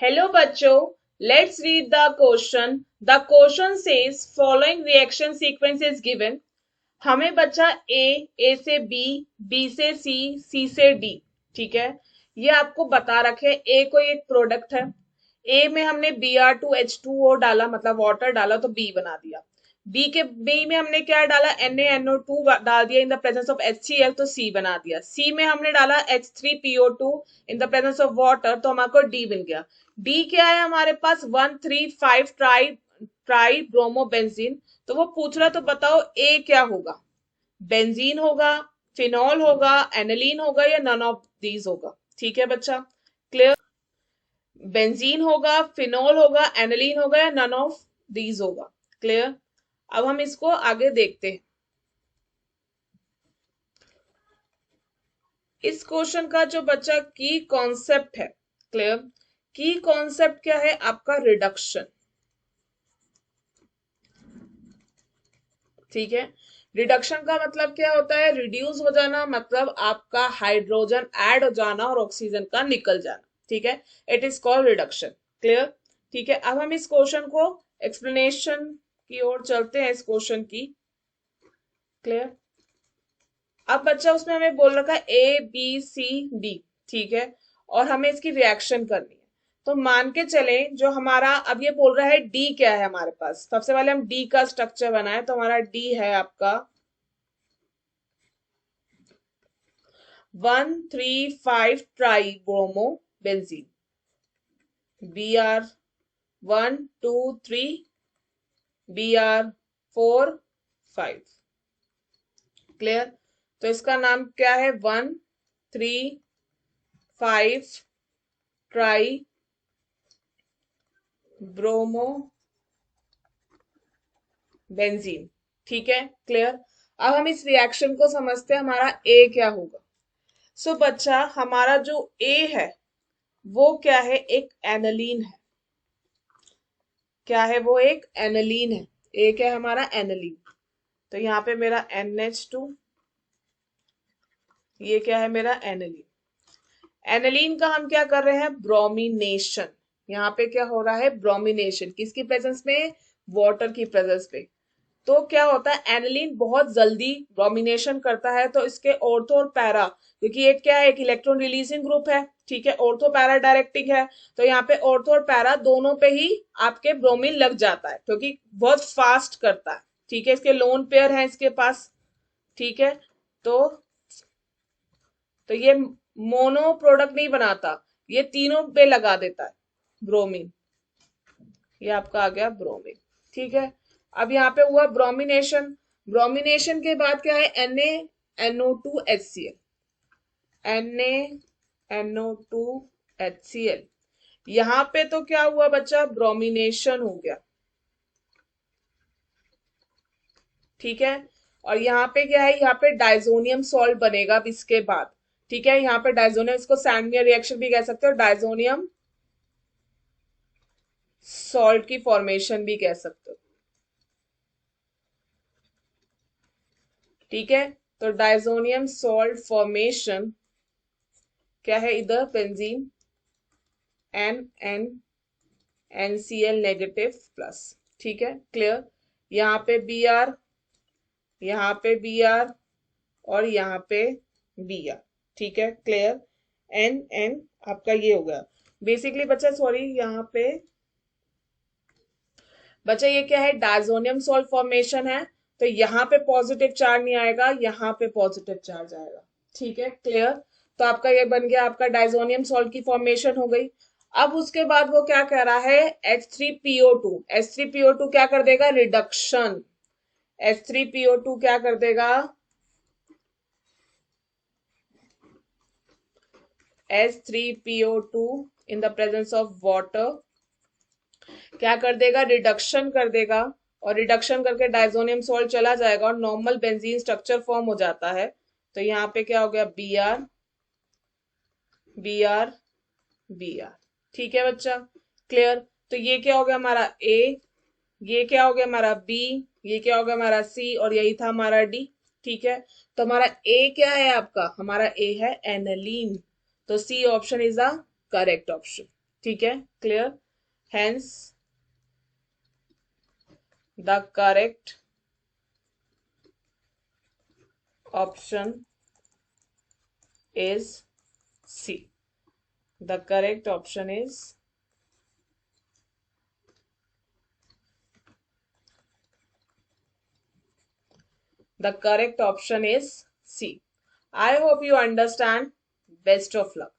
Hello बच्चों, let's read the question. The question says following reaction sequence is given. हमें बच्चा ए से B से सी से डी, ठीक है। ये आपको बता रखे ए कोई एक प्रोडक्ट है। ए में हमने Br2H2O डाला, मतलब वाटर डाला तो बी बना दिया। बी में हमने क्या डाला, NaNO2 डाल दिया in the presence of HCl तो सी बना दिया। सी में हमने डाला H3PO2 in the presence of water तो हमारे को डी बन गया। डी क्या है हमारे पास, 1,3,5 ट्राई ब्रोमोबेंजीन। तो वो पूछ रहा तो बताओ ए क्या होगा, बेंजीन होगा, फिनॉल होगा, एनिलीन होगा या नन ऑफ दीज होगा। ठीक है बच्चा, क्लियर। बेंजीन होगा, फिनॉल होगा, एनिलीन होगा या नन ऑफ दीज होगा। क्लियर। अब हम इसको आगे देखते हैं। इस क्वेश्चन का जो बच्चा की कॉन्सेप्ट है, क्लियर, की कॉन्सेप्ट क्या है आपका, रिडक्शन। ठीक है, रिडक्शन का मतलब क्या होता है, रिड्यूस हो जाना, मतलब आपका हाइड्रोजन ऐड हो जाना और ऑक्सीजन का निकल जाना। ठीक है, it is called reduction. Clear. ठीक है, अब हम इस क्वेश्चन को एक्सप्लेनेशन की ओर चलते हैं, इस क्वेश्चन की। क्लियर। अब बच्चा उसमें हमें बोल रखा है ABCD, ठीक है, और हमें इसकी रिएक्शन करनी है। तो मान के चले जो हमारा अब ये बोल रहा है डी क्या है हमारे पास, सबसे पहले हम डी का स्ट्रक्चर बनाए तो हमारा डी है आपका 1,3,5 try bromo benzene. Br1 2 3, Br4 5। Clear. तो इसका नाम क्या है, 1,3,5 ट्राई ब्रोमो बेंजीन। ठीक है, क्लियर। अब हम इस रिएक्शन को समझते हैं, हमारा ए क्या होगा। सो बच्चा हमारा जो ए है वो क्या है, एक एनालीन है। क्या है वो, एक एनालीन है। ए क्या है हमारा, एनालीन। तो यहाँ पे मेरा NH2, ये क्या है मेरा एनालीन। एनालीन का हम क्या कर रहे हैं, ब्रोमिनेशन। यहाँ पे क्या हो रहा है, ब्रोमिनेशन, किसकी प्रेजेंस में, वाटर की प्रेजेंस में। तो क्या होता है, एनालीन बहुत जल्दी ब्रोमिनेशन करता है, तो इसके ऑर्थो और पैरा, क्योंकि ये क्या है, एक इलेक्ट्रॉन रिलीजिंग ग्रुप है। ठीक है, ऑर्थो पैरा डायरेक्टिक है, तो यहाँ पे ऑर्थो और पैरा दोनों पे ही आपके ब्रोमीन लग जाता है, क्योंकि बहुत फास्ट करता है। ठीक है, इसके लोन पेयर है इसके पास। ठीक है, तो ये मोनो प्रोडक्ट नहीं बनाता, ये तीनों पे लगा देता है ब्रोमीन। ये आपका आ गया ब्रोमीन। ठीक है, अब यहाँ पे हुआ ब्रोमिनेशन। ब्रोमिनेशन के बाद क्या है, NaNO2HCl। NaNO2HCl, यहाँ पे तो क्या हुआ बच्चा, ब्रोमिनेशन हो गया। ठीक है, और यहाँ पे क्या है, यहाँ पे डाइजोनियम सॉल्ट बनेगा अब इसके बाद। ठीक है, यहाँ पे डाइजोनियम, इसको सैंडमियर रिएक्शन भी कह सकते हो, डाइजोनियम सॉल्ट की फॉर्मेशन भी कह सकते हो। ठीक है, तो डाइजोनियम सॉल्ट फॉर्मेशन क्या है, इधर बेंजीन NaNCl नेगेटिव प्लस। ठीक है, क्लियर। यहाँ पे Br, यहाँ पे Br और यहाँ पे Br। ठीक है, क्लियर। N आपका ये हो गया बेसिकली बच्चा, सॉरी यहाँ पे बच्चा ये क्या है, डायजोनियम सॉल्ट फॉर्मेशन है, तो यहाँ पे पॉजिटिव चार्ज नहीं आएगा, यहाँ पे पॉजिटिव चार्ज आएगा। ठीक है, क्लियर। तो आपका ये बन गया, आपका डायजोनियम सॉल्ट की फॉर्मेशन हो गई। अब उसके बाद वो क्या कह रहा है, H3PO2। H3PO2 क्या कर देगा, रिडक्शन। H3PO2 क्या कर देगा, H3PO2 in the presence of water क्या कर देगा, रिडक्शन कर देगा, और रिडक्शन करके डाइजोनियम सॉल्ट चला जाएगा और नॉर्मल बेंजीन स्ट्रक्चर फॉर्म हो जाता है। तो यहाँ पे क्या हो गया, Br Br Br। ठीक है बच्चा, क्लियर। तो ये क्या हो गया हमारा A, ये क्या हो गया हमारा B, ये क्या हो गया हमारा C, और यही था हमारा D। ठीक है, तो हमारा A क्या है आपका, हमारा A है एनालीन। तो C option is the correct option. ठीक है, clear. Hence the correct option is C. The correct option is The correct option is C. I hope you understand. Best of luck.